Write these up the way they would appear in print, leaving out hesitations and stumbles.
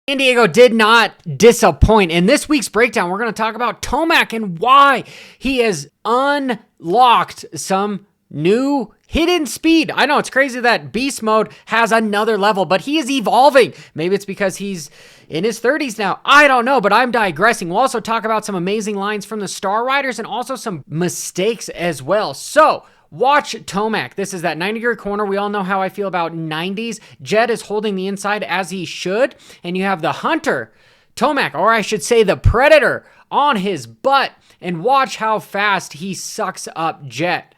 San Diego did not disappoint. In this week's breakdown, we're going to talk about Tomac and why he has unlocked some new hidden speed. I know it's crazy that beast mode has another level, but he is evolving. Maybe it's because he's in his 30s now. I don't know, but I'm digressing. We'll also talk about some amazing lines from the Star Riders and also some mistakes as well. So watch Tomac. This is that 90-degree corner. We all know how I feel about 90s. Jet is holding the inside as he should. And you have the Hunter, Tomac, or I should say the Predator, on his butt. And watch how fast he sucks up Jet.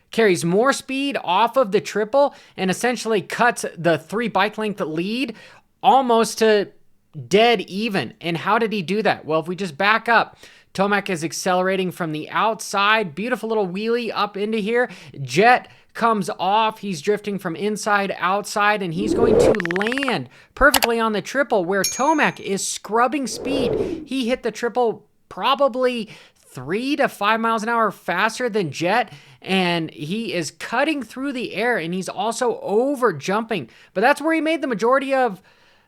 Carries more speed off of the triple and essentially cuts the 3 bike length lead almost to dead even. And how did he do that? Well, if we just back up, Tomac is accelerating from the outside. Beautiful little wheelie up into here. Jet comes off. He's drifting from inside outside, and he's going to land perfectly on the triple where Tomac is scrubbing speed. He hit the triple probably 3 to 5 miles an hour faster than Jet, and he is cutting through the air, and he's also over jumping. But that's where he made the majority of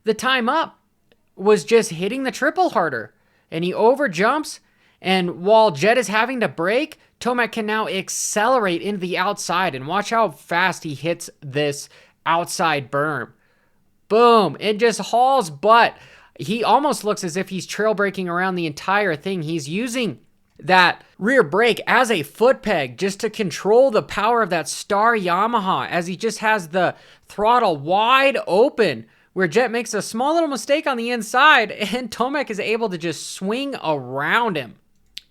the time up, was just hitting the triple harder. And he over jumps, and while Jet is having to brake, Tomac can now accelerate into the outside, and watch how fast he hits this outside berm. Boom, it just hauls butt. He almost looks as if he's trail braking around the entire thing. He's using that rear brake as a foot peg just to control the power of that Star Yamaha, as he just has the throttle wide open, where Jet makes a small little mistake on the inside and Tomac is able to just swing around him.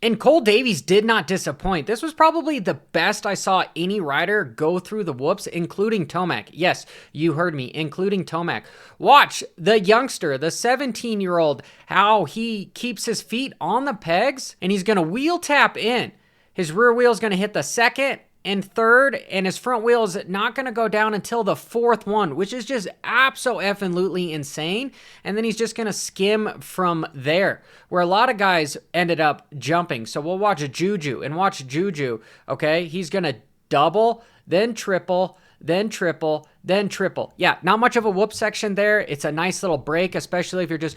And Cole Davies did not disappoint. This was probably the best I saw any rider go through the whoops, including Tomac. Yes, you heard me, including Tomac. Watch the youngster, the 17-year-old, how he keeps his feet on the pegs, and he's going to wheel tap in. His rear wheel is going to hit the second and third, and his front wheel is not going to go down until the fourth one, which is just abso-effing-lutely insane. And then he's just going to skim from there, where a lot of guys ended up jumping. So we'll watch Juju, and watch Juju, okay? He's going to double, then triple, then triple, then triple. Yeah, not much of a whoop section there. It's a nice little break, especially if you're just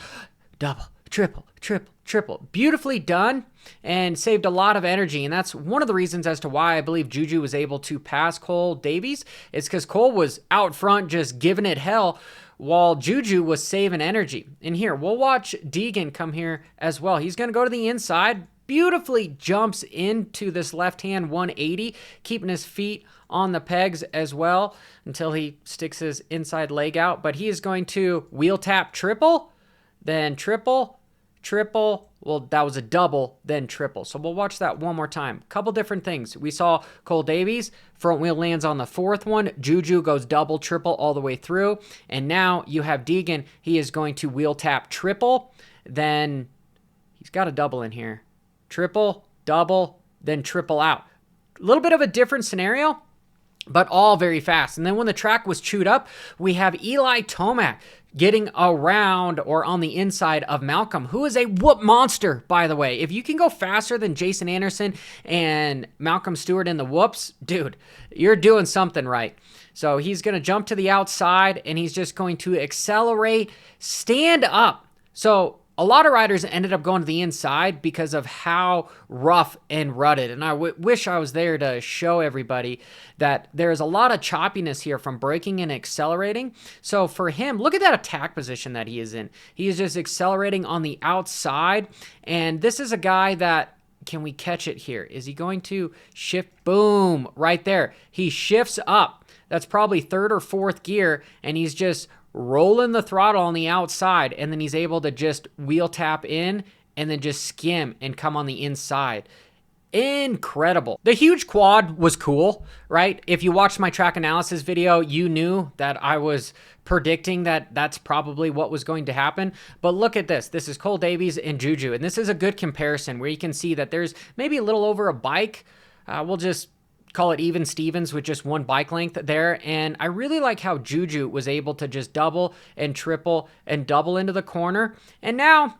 double, triple, triple, triple. Beautifully done, and saved a lot of energy. And that's one of the reasons as to why I believe Juju was able to pass Cole Davies. It's because Cole was out front just giving it hell, while Juju was saving energy. And here, we'll watch Deegan come here as well. He's going to go to the inside, beautifully jumps into this left-hand 180, keeping his feet on the pegs as well until he sticks his inside leg out. But he is going to wheel tap triple, then triple, triple. Well, that was a double, then triple. So we'll watch that one more time. Couple different things. We saw Cole Davies, front wheel lands on the fourth one. Juju goes double, triple all the way through. And now you have Deegan. He is going to wheel tap triple. Then he's got a double in here. Triple, double, then triple out. A little bit of a different scenario, but all very fast. And then when the track was chewed up, we have Eli Tomac getting around or on the inside of Malcolm, who is a whoop monster, by the way. If you can go faster than Jason Anderson and Malcolm Stewart in the whoops, dude, you're doing something right. So he's going to jump to the outside, and he's just going to accelerate, stand up. So a lot of riders ended up going to the inside because of how rough and rutted. And I wish I was there to show everybody that there's a lot of choppiness here from braking and accelerating. So for him, look at that attack position that he is in. He is just accelerating on the outside. And this is a guy that, can we catch it here? Is he going to shift? Boom, right there. He shifts up. That's probably third or fourth gear, and he's just rolling the throttle on the outside, and then he's able to just wheel tap in and then just skim and come on the inside. Incredible. The huge quad was cool, right? If you watched my track analysis video, you knew that I was predicting that that's probably what was going to happen. But look at this. This is Cole Davies and Juju, and this is a good comparison where you can see that there's maybe a little over a bike. We'll just call it even Stevens with just one bike length there. And I really like how Juju was able to just double and triple and double into the corner. And now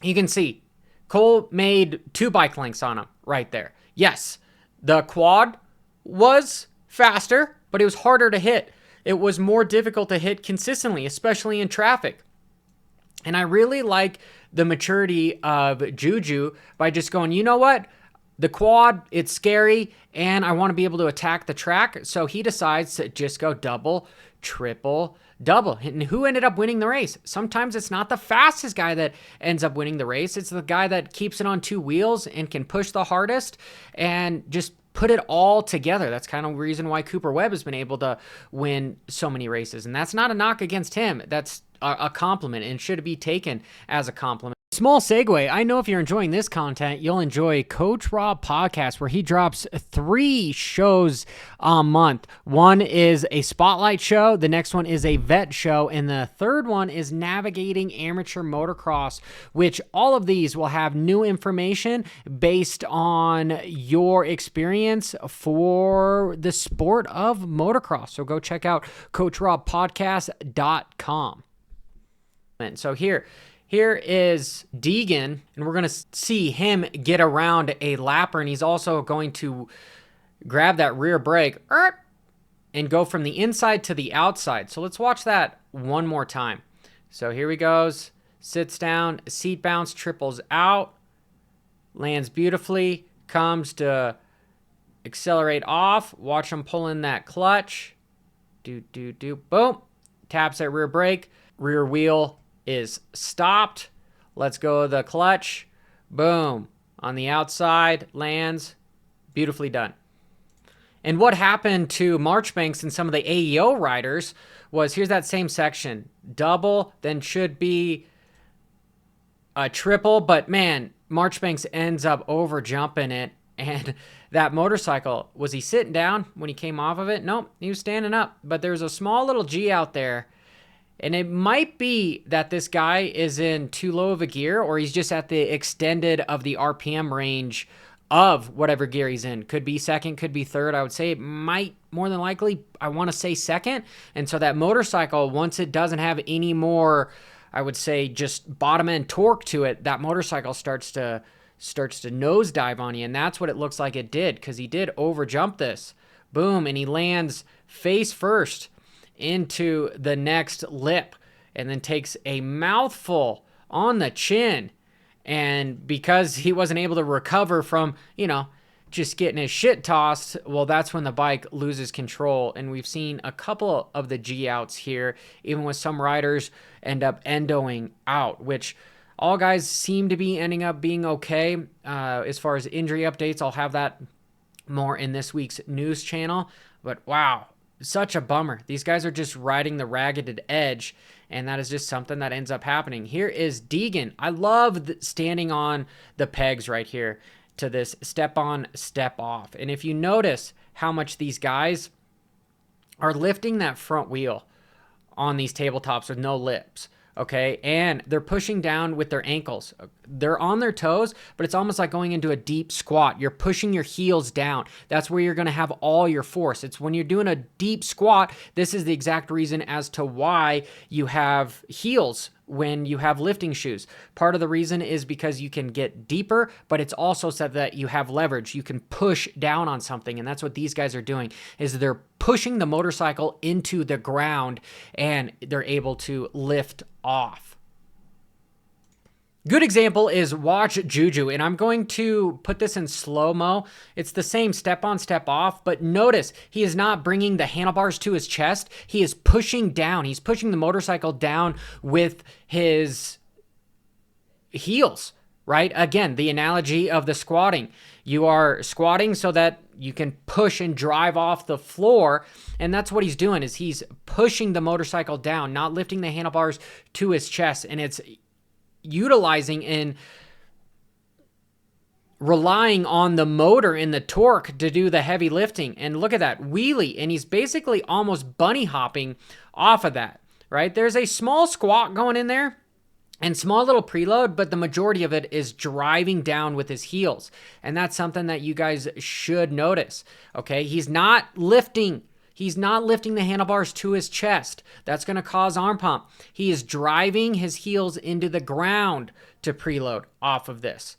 you can see Cole made 2 bike lengths on him right there. Yes, the quad was faster, but it was harder to hit. It was more difficult to hit consistently, especially in traffic. And I really like the maturity of Juju by just going, you know what? The quad, it's scary, and I want to be able to attack the track. So he decides to just go double, triple, double. And who ended up winning the race? Sometimes it's not the fastest guy that ends up winning the race. It's the guy that keeps it on two wheels and can push the hardest and just put it all together. That's kind of the reason why Cooper Webb has been able to win so many races. And that's not a knock against him. That's a compliment and should be taken as a compliment. Small segue. I know if you're enjoying this content, you'll enjoy Coach Rob podcast, where he drops 3 shows a month. One is a spotlight show. The next one is a vet show. And the third one is navigating amateur motocross, which all of these will have new information based on your experience for the sport of motocross. So go check out CoachRobPodcast.com. And so here is Deegan, and we're going to see him get around a lapper, and he's also going to grab that rear brake and go from the inside to the outside. So let's watch that one more time. So here he goes, sits down, seat bounce, triples out, lands beautifully, comes to accelerate off. Watch him pull in that clutch. Boom. Taps that rear brake. Rear wheel is stopped. Let's go the clutch. Boom. On the outside, lands. Beautifully done. And what happened to Marchbanks and some of the AEO riders was, here's that same section. Double, then should be a triple, but man, Marchbanks ends up over jumping it. And that motorcycle, was he sitting down when he came off of it? Nope, he was standing up. But there's a small little G out there. And it might be that this guy is in too low of a gear, or he's just at the extended of the RPM range of whatever gear he's in. Could be second, could be third. I would say it might, more than likely, I want to say second. And so that motorcycle, once it doesn't have any more, I would say, just bottom end torque to it, that motorcycle starts to nosedive on you. And that's what it looks like it did, because he did over jump this. Boom, and he lands face first into the next lip, and then takes a mouthful on the chin. And because he wasn't able to recover from, just getting his shit tossed, well, that's when the bike loses control. And we've seen a couple of the G outs here, even with some riders end up endoing out, which all guys seem to be ending up being okay. As far as injury updates, I'll have that more in this week's news channel. But wow, such a bummer. These guys are just riding the ragged edge, and that is just something that ends up happening. Here is Deegan. I love standing on the pegs right here to this step on, step off. And if you notice how much these guys are lifting that front wheel on these tabletops with no lips, okay? And they're pushing down with their ankles. They're on their toes, but it's almost like going into a deep squat. You're pushing your heels down. That's where you're going to have all your force. It's when you're doing a deep squat, this is the exact reason as to why you have heels when you have lifting shoes. Part of the reason is because you can get deeper, but it's also so that you have leverage. You can push down on something, and that's what these guys are doing, is they're pushing the motorcycle into the ground, and they're able to lift off. Good example is watch Juju, and I'm going to put this in slow-mo. It's the same step on, step off, but notice he is not bringing the handlebars to his chest. He is pushing down. He's pushing the motorcycle down with his heels, right? Again, the analogy of the squatting. You are squatting so that you can push and drive off the floor, and that's what he's doing, is he's pushing the motorcycle down, not lifting the handlebars to his chest, and it's utilizing and relying on the motor and the torque to do the heavy lifting. And look at that wheelie, and he's basically almost bunny hopping off of that, right? There's a small squat going in there and small little preload, but the majority of it is driving down with his heels. And that's something that you guys should notice, okay? He's not lifting the handlebars to his chest. That's going to cause arm pump. He is driving his heels into the ground to preload off of this.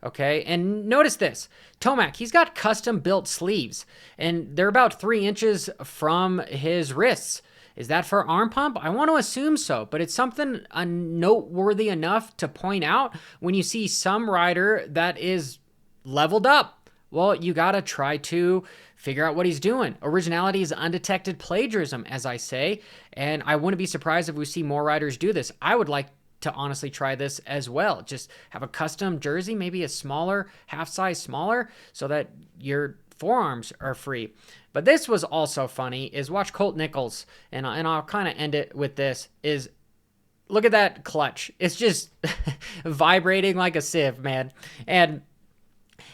Okay, and notice this. Tomac, he's got custom built sleeves, and they're about 3 inches from his wrists. Is that for arm pump? I want to assume so, but it's something noteworthy enough to point out when you see some rider that is leveled up. Well, you got to try to figure out what he's doing. Originality is undetected plagiarism, as I say, and I wouldn't be surprised if we see more riders do this. I would like to honestly try this as well. Just have a custom jersey, maybe a smaller, half size smaller, so that your forearms are free. But this was also funny, is watch Colt Nichols, and I'll kind of end it with this, is look at that clutch. It's just vibrating like a sieve, man. And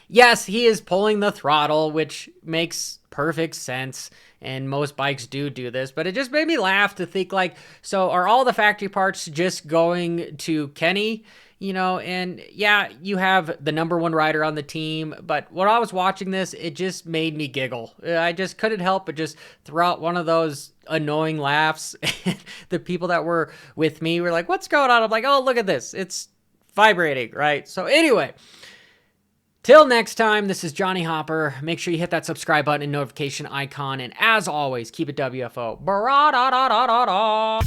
yes, he is pulling the throttle, which makes perfect sense, and most bikes do this, but it just made me laugh to think, like, so are all the factory parts just going to Kenny? You know, and yeah, you have the number one rider on the team, but when I was watching this, it just made me giggle. I just couldn't help but just throw out one of those annoying laughs. The people that were with me were like, what's going on? I'm like, oh, look at this. It's vibrating, right? So anyway, till next time, this is Johnny Hopper. Make sure you hit that subscribe button and notification icon. And as always, keep it WFO. Bra-da-da-da-da-da.